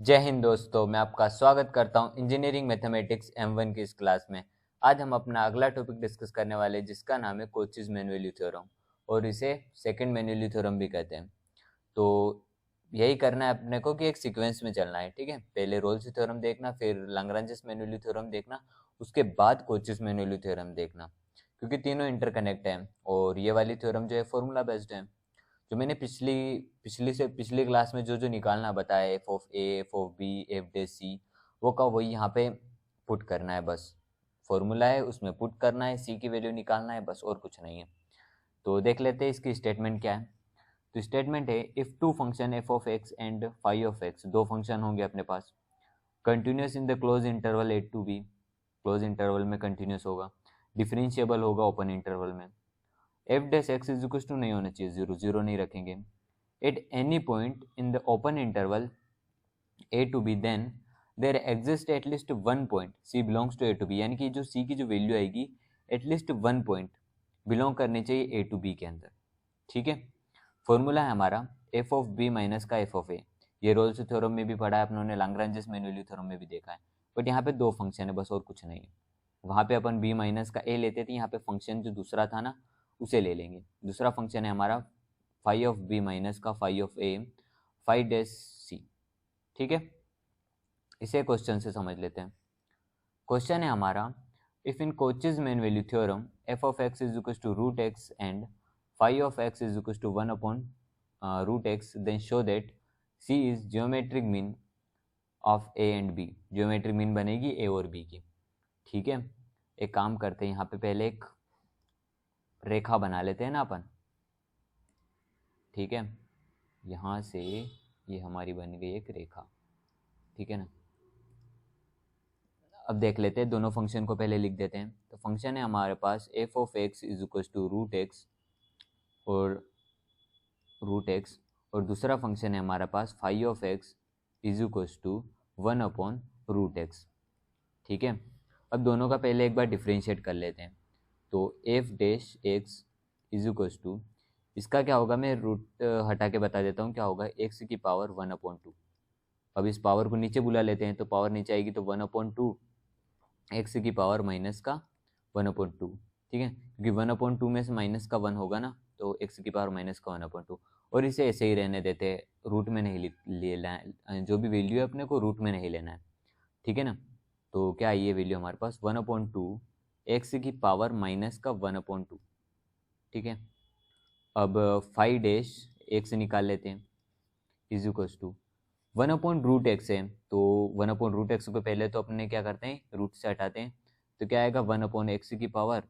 जय हिंद दोस्तों, मैं आपका स्वागत करता हूं इंजीनियरिंग मैथमेटिक्स M1 की इस क्लास में। आज हम अपना अगला टॉपिक डिस्कस करने वाले हैं जिसका नाम है कोचीज मेन वैल्यू थ्योरम और इसे सेकंड मेन वैल्यू थ्योरम भी कहते हैं। तो यही करना है अपने को कि एक सीक्वेंस में चलना है, ठीक है। पहले रोल्स थ्योरम देखना, फिर लाग्रांज मेन वैल्यू थ्योरम देखना, उसके बाद कोचीज मेन वैल्यू थ्योरम देखना, क्योंकि तीनों इंटरकनेक्ट हैं और ये वाली थ्योरम जो है फॉर्मूला बेस्ड है। जो मैंने पिछली क्लास में जो जो निकालना बताया, f of a, f of b, f डे सी, वो का वही यहाँ पे पुट करना है। बस फॉर्मूला है, उसमें पुट करना है, सी की वैल्यू निकालना है, बस और कुछ नहीं है। तो देख लेते हैं इसकी स्टेटमेंट क्या है। तो स्टेटमेंट है, if two function f of x and five of x, दो फंक्शन होंगे अपने पास, continuous in the close interval a to b, close interval में कंटिन्यूस होगा, डिफरेंशिएबल होगा ओपन इंटरवल में, f dash x is equal to नहीं होना चाहिए, जीरो जीरो नहीं रखेंगे, at any point in the open interval a to b, then there exist at least one point c belongs to A to B, यानी कि जो सी की जो वैल्यू आएगी एटलीस्ट वन पॉइंट बिलोंग करनी चाहिए ए टू बी के अंदर, ठीक है। फॉर्मूला है हमारा एफ ऑफ बी माइनस का एफ ऑफ ए। ये रोल्स थ्योरम में भी पढ़ा है अपनों ने, लाग्रांज मेन वैल्यू थ्योरम में भी देखा है। बट यहाँ पे दो फंक्शन है बस, और कुछ नहीं है। वहाँ पे अपन बी माइनस का ए लेते थे, यहाँ पे फंक्शन जो दूसरा था ना उसे ले लेंगे। दूसरा फंक्शन है हमारा फाइव ऑफ बी माइनस का phi of a, phi dash c, ठीक है। इसे क्वेश्चन से समझ लेते हैं। क्वेश्चन है हमारा, if in Cauchy's mean value theorem f of x is equal to root x and five of x is equal to one upon root x, then show that c is geometric mean of a and b. Geometric mean बनेगी a और B की, ठीक है। एक काम करते हैं, यहाँ पे पहले एक रेखा बना लेते हैं ना अपन, ठीक है। यहाँ से ये हमारी बन गई एक रेखा, ठीक है ना। अब देख लेते हैं, दोनों फंक्शन को पहले लिख देते हैं। तो फंक्शन है हमारे पास f of x is equal to root x और दूसरा फंक्शन है हमारे पास phi of x is equal to one upon root x, ठीक है। अब दोनों का पहले एक बार डिफ्रेंशिएट कर लेते हैं। तो f dash x is equal to, इसका क्या होगा, मैं रूट हटा के बता देता हूँ क्या होगा, एक्स की पावर वन अपॉन टू। अब इस पावर को नीचे बुला लेते हैं, तो पावर नीचे आएगी तो वन अपॉन टू एक्स की पावर माइनस का वन अपॉन टू, ठीक है। क्योंकि वन अपॉन टू में से माइनस का वन होगा ना, तो एक्स की पावर माइनस का वन अपॉन टू। और इसे ऐसे ही रहने देते हैं, रूट में नहीं लेना है, जो भी वैल्यू है अपने को रूट में नहीं लेना है, ठीक है ना। तो क्या ये वैल्यू हमारे पास वन अपॉन टू एक्स की पावर माइनस का वन अपॉन टू, ठीक है। अब फाइव डैश एक्स निकाल लेते हैं is equals to one upon root x है, तो वन अपॉन रूट एक्स को पहले तो अपने क्या करते हैं, रूट से हटाते हैं। तो क्या आएगा, वन अपॉन एक्स की power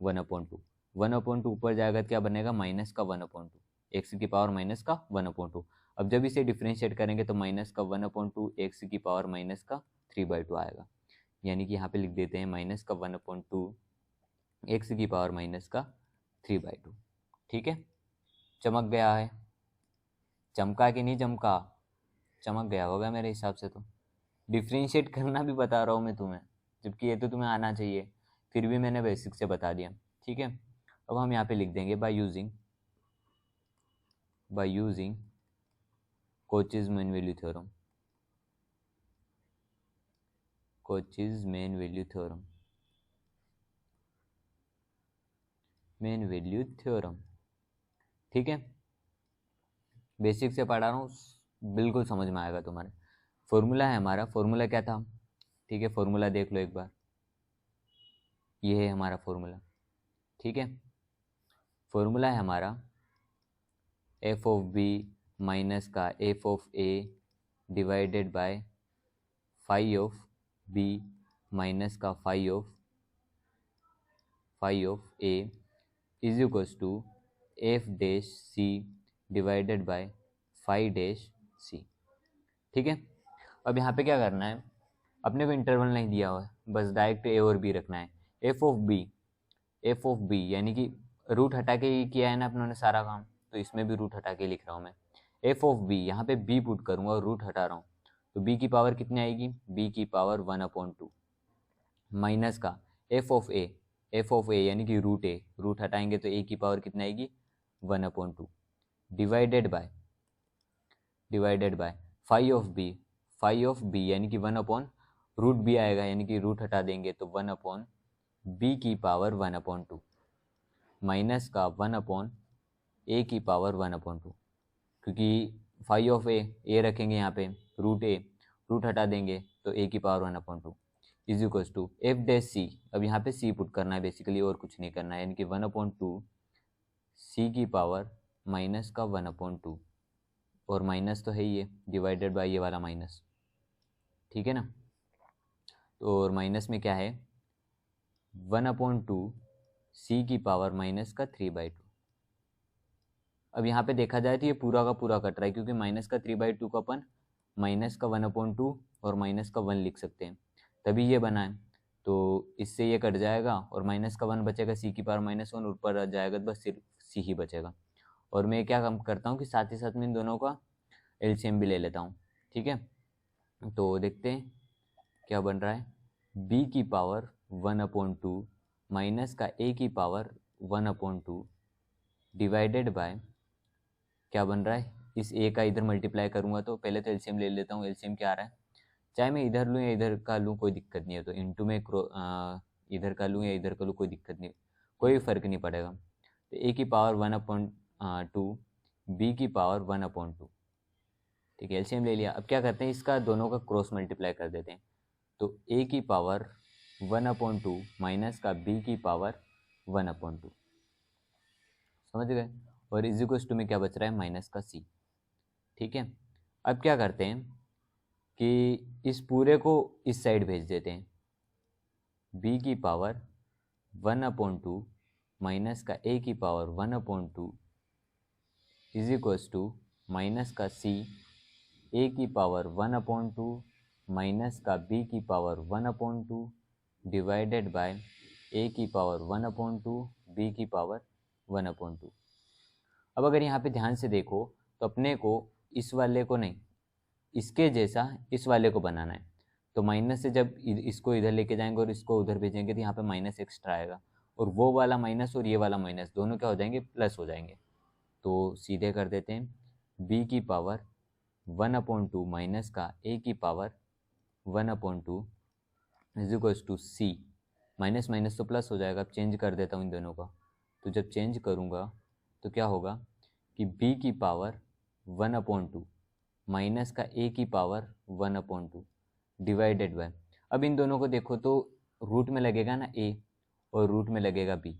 one upon to, one upon to ऊपर जाएगा तो क्या बनेगा, माइनस का वन अपॉन टू, एक्स की पावर माइनस का वन अपॉन टू। अब जब इसे डिफ्रेंशिएट करेंगे तो माइनस का वन अपॉन टू एक्स की पावर माइनस का थ्री बाई टू आएगा। यानी कि यहाँ पे लिख देते हैं माइनस का वन अपॉन टू एक्स की पावर माइनस का थ्री बाई टू, ठीक है। चमक गया है, चमका कि नहीं चमका, चमक गया होगा मेरे हिसाब से। तो डिफ्रेंशिएट करना भी बता रहा हूँ मैं तुम्हें, जबकि ये तो तुम्हें आना चाहिए, फिर भी मैंने बेसिक से बता दिया, ठीक है। अब हम यहाँ पे लिख देंगे by using कोचीज mean value theorem, कोचीज mean value theorem, ठीक है। बेसिक से पढ़ा रहा हूँ, बिल्कुल समझ में आएगा तुम्हारे। फॉर्मूला है हमारा, फॉर्मूला क्या था, ठीक है। फॉर्मूला देख लो एक बार, ये है हमारा फॉर्मूला, ठीक है। फॉर्मूला है हमारा एफ ऑफ बी माइनस का f of a divided by phi of b minus का phi of a is equals to f dash c divided by phi dash c, ठीक है। अब यहाँ पे क्या करना है, अपने को इंटरवल नहीं दिया हुआ है, बस डायरेक्ट ए और बी रखना है। एफ ऑफ बी यानी कि रूट हटा के ही किया है ना अपनों ने सारा काम, तो इसमें भी रूट हटा के लिख रहा हूँ मैं। एफ ऑफ बी, यहाँ पे बी पुट करूँगा और रूट हटा रहा हूँ, तो बी की पावर कितनी आएगी, बी की power one upon to minus का एफ ऑफ ए यानी कि रूट हटाएंगे तो ए की पावर कितनी आएगी, one upon two divided by five phi of b यानी कि 1/रूट बी आएगा, यानी कि रूट हटा देंगे तो 1/बी की पावर 1/2 माइनस का 1/ए की पावर 1/2, क्योंकि फाई ऑफ ए रखेंगे यहाँ पे, रूट हटा देंगे तो ए की power 1/2 is equals to f dash c. अब यहाँ पे सी पुट करना है बेसिकली, और कुछ नहीं करना है, यानी कि 1/2 सी की पावर माइनस का 1/2, और माइनस तो है ही है, डिवाइडेड बाय ये वाला माइनस, ठीक है ना। तो और माइनस में क्या है, 1/2 सी की पावर माइनस का 3/2। अब यहाँ पे देखा जाए तो ये पूरा का पूरा कट रहा है, क्योंकि माइनस का 3/2 को अपन माइनस का 1/2 और माइनस का 1 लिख सकते हैं, तभी ये बना है। तो इससे ये कट जाएगा और माइनस का 1 बचेगा, सी की पावर -1 ऊपर आ जाएगा, तो बस सिर्फ सी ही बचेगा। और मैं क्या काम करता हूँ कि साथ ही साथ में इन दोनों का एलसीएम भी ले लेता हूँ, ठीक है। तो देखते हैं क्या बन रहा है, b की पावर 1/2 माइनस का a की पावर 1/2 डिवाइडेड बाय क्या बन रहा है, इस a का इधर मल्टीप्लाई करूँगा तो पहले तो एलसीएम ले लेता हूँ। एलसीएम क्या आ रहा है, चाहे मैं इधर लूँ या इधर का लूँ कोई दिक्कत नहीं है, तो इंटू में इधर का लूँ या इधर का लूँ कोई दिक्कत नहीं, कोई फर्क नहीं पड़ेगा। तो a की पावर 1/2 b की पावर 1/2, ठीक है, एलसीएम ले लिया। अब क्या करते हैं, इसका दोनों का क्रॉस मल्टीप्लाई कर देते हैं, तो a की पावर 1/2 माइनस का b की पावर 1/2, समझ गए। और इज इक्वल्स टू में क्या बच रहा है, माइनस का c, ठीक है। अब क्या करते हैं कि इस पूरे को इस साइड भेज देते हैं, b की पावर 1/2 माइनस का a की power 1/2 is equals to minus का c a की पावर 1/2 माइनस का b की पावर 1/2 डिवाइडेड बाय a की पावर 1/2 b की पावर 1/2। अब अगर यहाँ पे ध्यान से देखो तो अपने को इस वाले को नहीं, इसके जैसा इस वाले को बनाना है। तो माइनस से जब इसको इधर लेके जाएंगे और इसको उधर भेजेंगे तो यहाँ पे माइनस एक्स्ट्रा आएगा, और वो वाला माइनस और ये वाला माइनस दोनों क्या हो जाएंगे, प्लस हो जाएंगे। तो सीधे कर देते हैं, b की पावर 1/2 माइनस का a की power 1/2 is equals to c, minus minus तो प्लस हो जाएगा। अब चेंज कर देता हूँ इन दोनों का, तो जब चेंज करूँगा तो क्या होगा कि b की पावर 1/2 माइनस का a की पावर 1/2 डिवाइडेड बाय, अब इन दोनों को देखो तो रूट में लगेगा ना a और रूट में लगेगा b,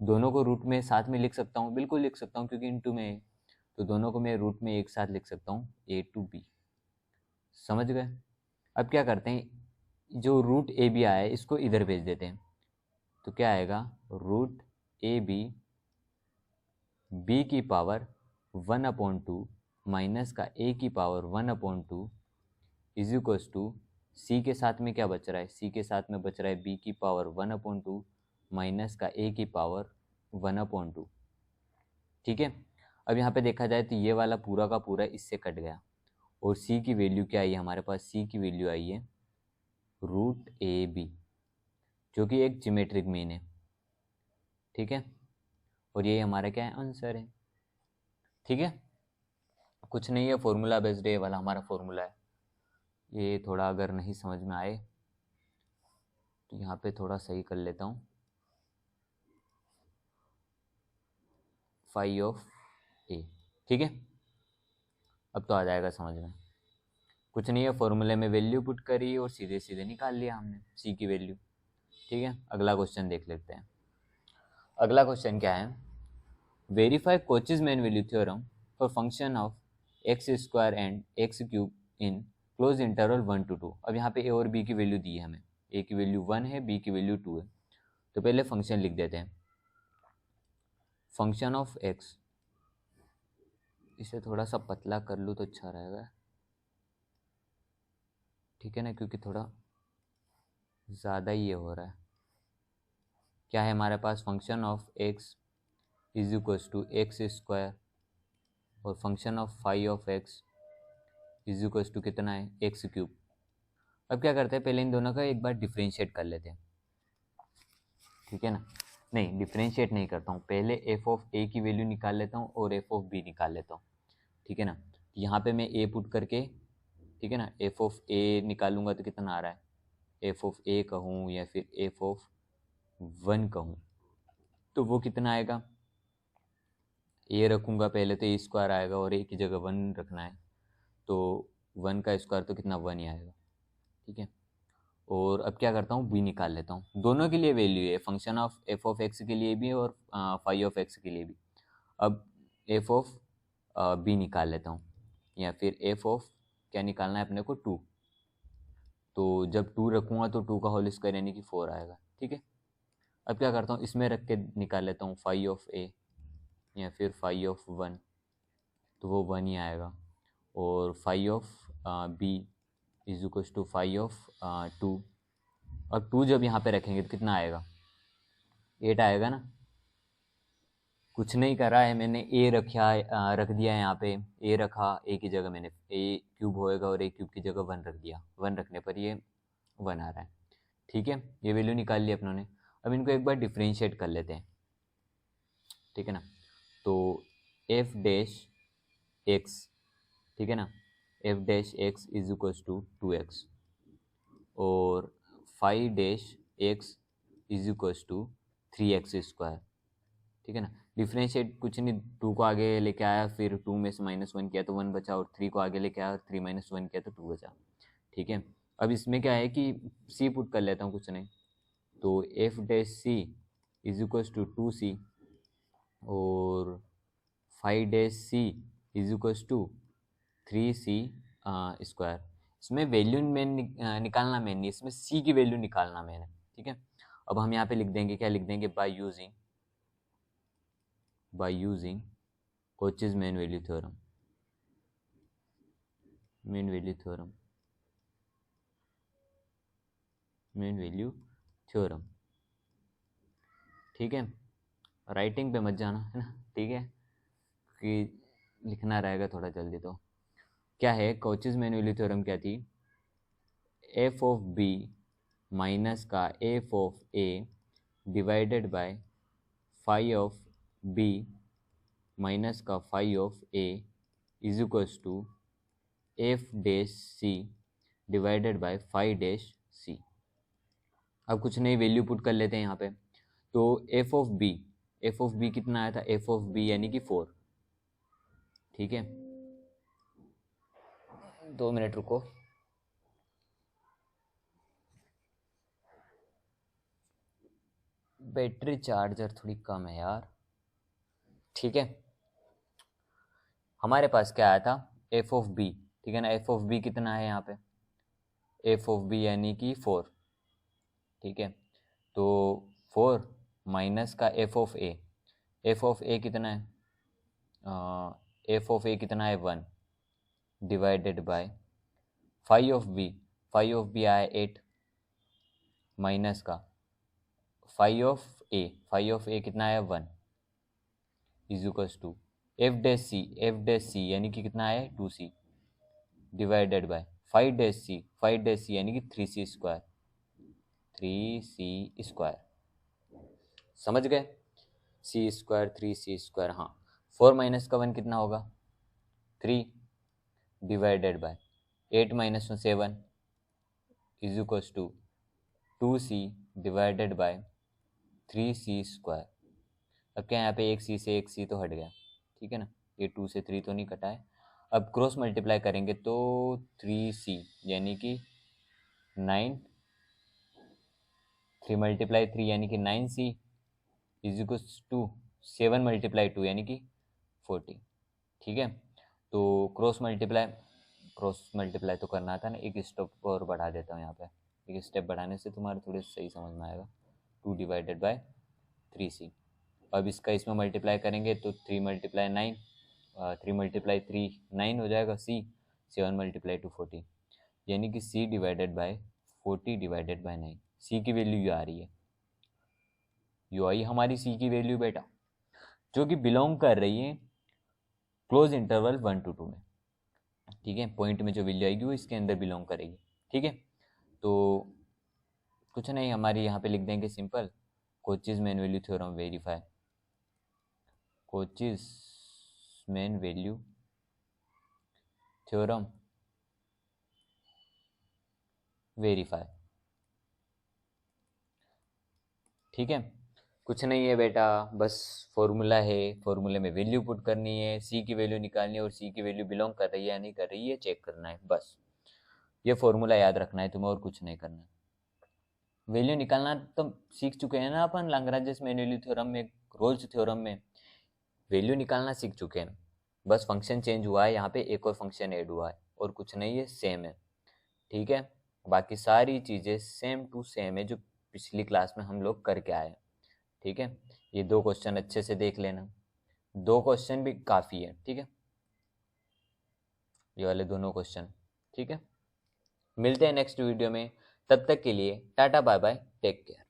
दोनों को रूट में साथ में लिख सकता हूँ, बिल्कुल लिख सकता हूँ क्योंकि इनटू में है, तो दोनों को मैं रूट में एक साथ लिख सकता हूँ a to b, समझ गए। अब क्या करते हैं, जो रूट ए बी आया है इसको इधर भेज देते हैं, तो क्या आएगा, रूट ए बी बी की पावर 1/2 माइनस का ए की पावर 1/2 इज इक्वल्स टू सी के साथ में क्या बच रहा है, सी के साथ में बच रहा है बी की पावर 1/2 माइनस का ए की पावर 1/2, ठीक है। अब यहाँ पे देखा जाए तो ये वाला पूरा का पूरा इससे कट गया, और सी की वैल्यू क्या आई है हमारे पास, सी की वैल्यू आई है रूट ए बी, जो कि एक ज्योमेट्रिक मीन है, ठीक है। और ये हमारा क्या है, आंसर है, ठीक है। कुछ नहीं है, फॉर्मूला बेस्ड ये वाला हमारा फॉर्मूला है। ये थोड़ा अगर नहीं समझ में आए तो यहाँ पे थोड़ा सही कर लेता हूँ, फाई ऑफ ए, ठीक है। अब तो आ जाएगा समझ में। कुछ नहीं है, फॉर्मूले में वैल्यू पुट करी और सीधे सीधे निकाल लिया हमने सी की वैल्यू, ठीक है। अगला क्वेश्चन देख लेते हैं। अगला क्वेश्चन क्या है, verify कोचीज mean value theorem for function of x square and x cube in close interval 1 to 2। अब यहाँ पे ए और बी की वैल्यू दी है हमें, ए की वैल्यू 1 है, बी की वैल्यू 2 है। तो पहले फंक्शन लिख देते हैं, फंक्शन ऑफ एक्स, इसे थोड़ा सा पतला कर लूँ तो अच्छा रहेगा, ठीक है ना, क्योंकि थोड़ा ज़्यादा ही ये हो रहा है। क्या है हमारे पास, function of x is equals to x square, और function of phi of x is equals to कितना है, एक्स क्यूब। अब क्या करते हैं, पहले इन दोनों का एक बार डिफ्रेंशिएट कर लेते हैं, ठीक है ना। नहीं, डिफ्रेंशिएट नहीं करता हूँ, पहले एफ ऑफ ए की वैल्यू निकाल लेता हूँ और एफ ऑफ बी निकाल लेता हूँ, ठीक है ना। यहाँ पे मैं ए पुट करके ठीक है ना। एफ ऑफ ए निकालूंगा तो कितना आ रहा है, एफ ऑफ ए कहूँ या फिर एफ ऑफ 1 कहूँ, तो वो कितना आएगा, ए रखूँगा पहले तो ए स्क्वायर आएगा और ए की जगह 1 रखना है, तो 1 का स्क्वायर तो कितना 1 ही आएगा। ठीक है, और अब क्या करता हूँ, बी निकाल लेता हूँ। दोनों के लिए वैल्यू है, function of F of x के लिए भी और फाई ऑफ एक्स के लिए भी। अब एफ ऑफ बी निकाल लेता हूँ, या फिर एफ ऑफ क्या निकालना है अपने को, 2। तो जब 2 रखूँगा तो 2 का होल स्क्वायर यानी कि 4 आएगा। ठीक है, अब क्या करता हूँ, इसमें रख के निकाल लेता हूँ फाई ऑफ ए या फिर फाई ऑफ 1, तो वो 1 ही आएगा। और phi of b is equal to phi of 2। अब 2 जब यहाँ पे रखेंगे तो कितना आएगा, 8 आएगा ना। कुछ नहीं करा है मैंने, ए रख दिया है यहाँ पे, ए रखा, ए की जगह मैंने ए क्यूब होएगा और ए क्यूब की जगह 1 रख दिया, 1 रखने पर ये 1 आ रहा है। ठीक है, ये वैल्यू निकाल ली अपनों ने। अब इनको एक बार डिफ्रेंशिएट कर लेते हैं। ठीक है ना, तो एफ डैश एक्स, ठीक है ना, f dash x is equal to 2x और five dash x is equal to 3x square. ठीक है ना, डिफ्रेंशिएट कुछ नहीं, 2 को आगे लेके आया, फिर 2 में से -1 किया तो 1 बचा, और 3 को आगे लेके आया और 3 - 1 किया तो 2 बचा। ठीक है, अब इसमें क्या है कि सी पुट कर लेता हूँ, कुछ नहीं, तो f dash c is equal to 2c और five dash c is equal to 3c square. इसमें वैल्यू में निकालना मैन नहीं, इसमें सी की वैल्यू निकालना मैन है। ठीक है, अब हम यहाँ पे लिख देंगे, क्या लिख देंगे, by using कोचीज mean value theorem, main value theorem. ठीक है, राइटिंग पे मत जाना है ना, ठीक है, कि लिखना रहेगा थोड़ा जल्दी। तो क्या है, कोचीज मेन वैल्यू थ्योरम क्या थी, एफ ऑफ बी माइनस का f of a divided by phi of b minus का phi of a is equals to f dash c divided by phi dash c. अब कुछ नई वैल्यू पुट कर लेते हैं यहाँ पे, तो एफ ऑफ बी कितना आया था, एफ ऑफ बी यानी कि 4। ठीक है, 2 मिनट रुको, बैटरी चार्जर थोड़ी कम है यार। ठीक है, हमारे पास क्या आया था, एफ ऑफ बी, ठीक है ना, एफ ऑफ बी कितना है यहाँ पे, एफ ऑफ बी यानी कि 4। ठीक है, तो 4 माइनस का f of a, f of a कितना है, एफ ऑफ ए कितना है 1 divided by phi of b आया 8 माइनस का फाइव ऑफ ए कितना है 1 is equals to f dash c यानी कि कितना है 2c divided by phi dash c यानी कि 3c स्क्वायर। समझ गए, सी स्क्वायर 3c स्क्वायर। हाँ, 4 माइनस का 1 कितना होगा, 3 divided by 8 minus 7 is equals to 2c divided by 3c square. अब क्या यहाँ पे एक सी से एक सी तो हट गया, ठीक है ना, ये 2 से 3 तो नहीं कटा है। अब क्रॉस मल्टीप्लाई करेंगे तो 3c यानी कि 9, 3 मल्टीप्लाई 3 यानी कि 9c is equals to 7 multiply 2 यानी कि 40। ठीक है, तो क्रॉस मल्टीप्लाई तो करना था ना, एक स्टेप और बढ़ा देता हूँ यहाँ पे, एक स्टेप बढ़ाने से तुम्हारे थोड़े सही समझ में आएगा। 2 डिवाइडेड बाय 3c, अब इसका इसमें मल्टीप्लाई करेंगे तो 3 मल्टीप्लाई 9, 3 मल्टीप्लाई 3 9 हो जाएगा, c 7 मल्टीप्लाई 2 40 यानी कि c divided by 40 divided by 9। c की वैल्यू ये आ रही है, यो आई हमारी c की वैल्यू बेटा, जो कि बिलोंग कर रही है क्लोज इंटरवल 1 to 2 में। ठीक है, पॉइंट में जो वैल्यू आएगी वो इसके अंदर बिलोंग करेगी। ठीक है, तो कुछ नहीं, हमारी यहाँ पे लिख देंगे simple, कोचीज mean value theorem verify, कोचीज mean value theorem verify. ठीक है, कुछ नहीं है बेटा, बस फॉर्मूला है, फॉर्मूले में वैल्यू पुट करनी है, सी की वैल्यू निकालनी है और सी की वैल्यू बिलोंग कर रही है या नहीं कर रही है चेक करना है, बस ये फॉर्मूला याद रखना है तुम्हें और कुछ नहीं करना है। वैल्यू निकालना तो सीख चुके हैं ना अपन लाग्रांज मेन्यली थ्योरम में, रोल्स थ्योरम में वैल्यू निकालना सीख चुके हैं। बस फंक्शन चेंज हुआ है, यहाँ पे एक और फंक्शन ऐड हुआ है और कुछ नहीं है, सेम है। ठीक है, बाकी सारी चीज़ें सेम टू सेम है जो पिछली क्लास में हम लोग करके आए हैं। ठीक है, ये दो क्वेश्चन अच्छे से देख लेना, दो क्वेश्चन भी काफ़ी है। ठीक है, ये वाले दोनों क्वेश्चन। ठीक है, मिलते हैं नेक्स्ट वीडियो में, तब तक के लिए tata bye bye, take care.